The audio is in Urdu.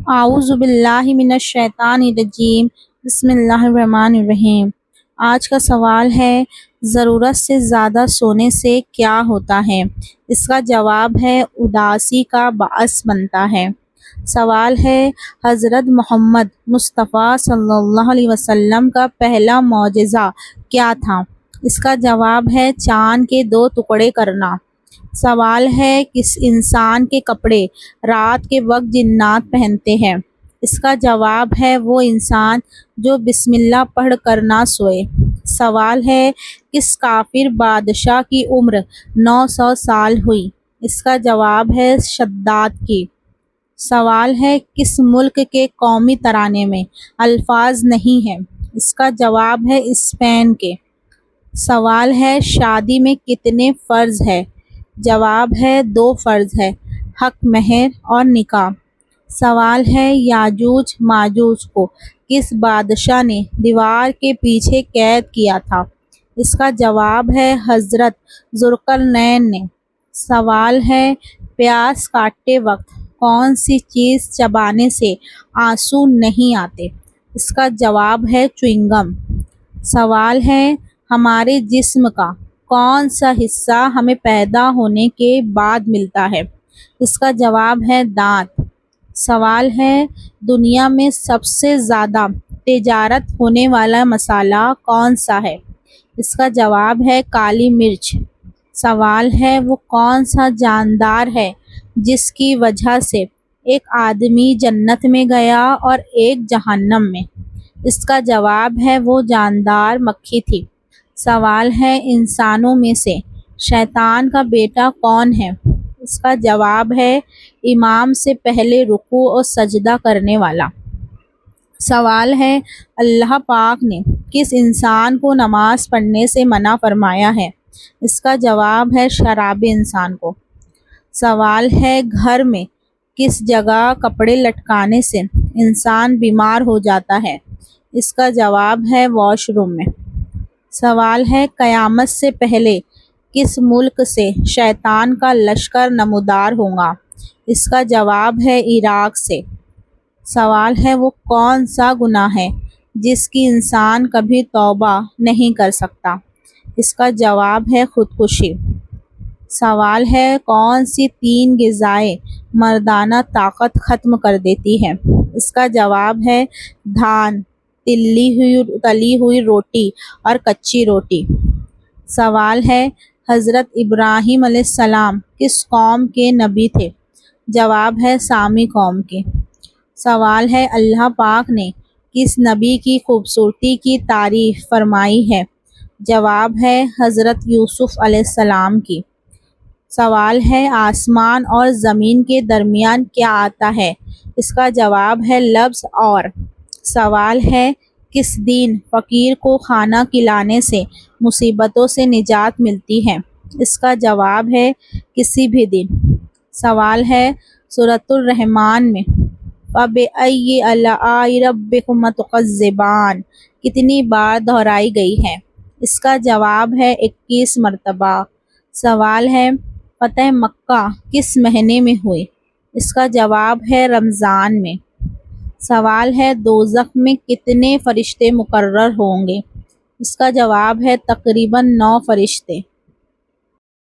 اعوذ باللہ من الشیطان الرجیم، بسم اللہ الرحمن الرحیم۔ آج کا سوال ہے، ضرورت سے زیادہ سونے سے کیا ہوتا ہے؟ اس کا جواب ہے، اداسی کا باعث بنتا ہے۔ سوال ہے، حضرت محمد مصطفیٰ صلی اللہ علیہ وسلم کا پہلا معجزہ کیا تھا؟ اس کا جواب ہے، چاند کے 2 ٹکڑے کرنا۔ سوال ہے، کس انسان کے کپڑے رات کے وقت جنات پہنتے ہیں؟ اس کا جواب ہے، وہ انسان جو بسم اللہ پڑھ کر نہ سوئے۔ سوال ہے، کس کافر بادشاہ کی عمر 900 سال ہوئی؟ اس کا جواب ہے، شداد کی۔ سوال ہے، کس ملک کے قومی ترانے میں الفاظ نہیں ہیں؟ اس کا جواب ہے، اسپین کے۔ سوال ہے، شادی میں کتنے فرض ہیں؟ جواب ہے، 2 فرض ہے، حق مہر اور نکاح۔ سوال ہے، یاجوج ماجوج کو کس بادشاہ نے دیوار کے پیچھے قید کیا تھا؟ اس کا جواب ہے، حضرت ذوالقرنین نے۔ سوال ہے، پیاس کاٹتے وقت کون سی چیز چبانے سے آنسو نہیں آتے؟ اس کا جواب ہے، چیونگ گم۔ سوال ہے، ہمارے جسم کا کون سا حصہ ہمیں پیدا ہونے کے بعد ملتا ہے؟ اس کا جواب ہے، دانت۔ سوال ہے، دنیا میں سب سے زیادہ تجارت ہونے والا مسالہ کون سا ہے؟ اس کا جواب ہے، کالی مرچ۔ سوال ہے، وہ کون سا جاندار ہے جس کی وجہ سے ایک آدمی جنت میں گیا اور ایک جہنم میں؟ اس کا جواب ہے، وہ جاندار مکھی تھی۔ سوال ہے، انسانوں میں سے شیطان کا بیٹا کون ہے؟ اس کا جواب ہے، امام سے پہلے رکوع اور سجدہ کرنے والا۔ سوال ہے، اللہ پاک نے کس انسان کو نماز پڑھنے سے منع فرمایا ہے؟ اس کا جواب ہے، شرابی انسان کو۔ سوال ہے، گھر میں کس جگہ کپڑے لٹکانے سے انسان بیمار ہو جاتا ہے؟ اس کا جواب ہے، واش روم میں۔ سوال ہے، قیامت سے پہلے کس ملک سے شیطان کا لشکر نمودار ہوگا؟ اس کا جواب ہے، عراق سے۔ سوال ہے، وہ کون سا گناہ ہے جس کی انسان کبھی توبہ نہیں کر سکتا؟ اس کا جواب ہے، خودکشی۔ سوال ہے، کون سی 3 غذائیں مردانہ طاقت ختم کر دیتی ہیں؟ اس کا جواب ہے، دھان، تلی ہوئی روٹی اور کچی روٹی۔ سوال ہے، حضرت ابراہیم علیہ السلام کس قوم کے نبی تھے؟ جواب ہے، سامی قوم کے۔ سوال ہے، اللہ پاک نے کس نبی کی خوبصورتی کی تعریف فرمائی ہے؟ جواب ہے، حضرت یوسف علیہ السلام کی۔ سوال ہے، آسمان اور زمین کے درمیان کیا آتا ہے؟ اس کا جواب ہے، لفظ اور۔ سوال ہے، کس دن فقیر کو کھانا کھلانے سے مصیبتوں سے نجات ملتی ہے؟ اس کا جواب ہے، کسی بھی دن۔ سوال ہے، سورۃ الرحمن میں فَبِأَيِّ آلَاءِ رَبِّكُمَا تُكَذِّبَانِ کتنی بار دہرائی گئی ہے؟ اس کا جواب ہے، 21 مرتبہ۔ سوال ہے، فتح مکہ کس مہینے میں ہوئی؟ اس کا جواب ہے، رمضان میں۔ سوال ہے، دوزخ میں کتنے فرشتے مقرر ہوں گے؟ اس کا جواب ہے، تقریباً 9 فرشتے۔